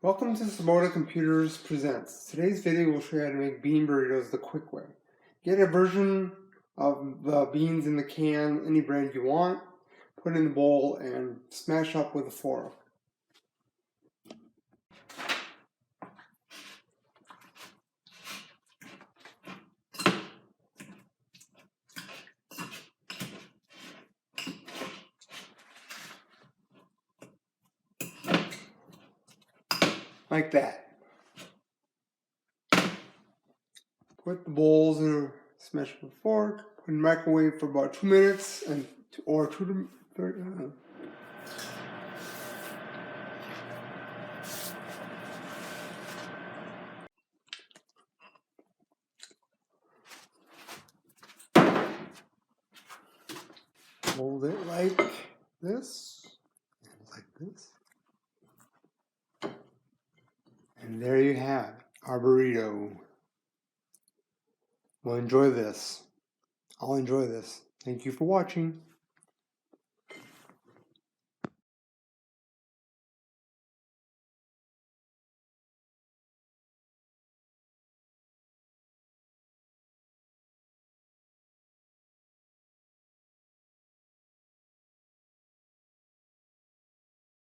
Welcome to Sobotta Computers Presents. Today's video will show you how to make bean burritos the quick way. Get a version of the beans in the can, any brand you want, put it in the bowl and smash up with a fork. Like that. Put the bowls in a smash with a fork, put in the microwave for about 2 minutes or 2 to 30 Hold it like this, and like this. And there you have our burrito. Well, enjoy this. I'll enjoy this. Thank you for watching.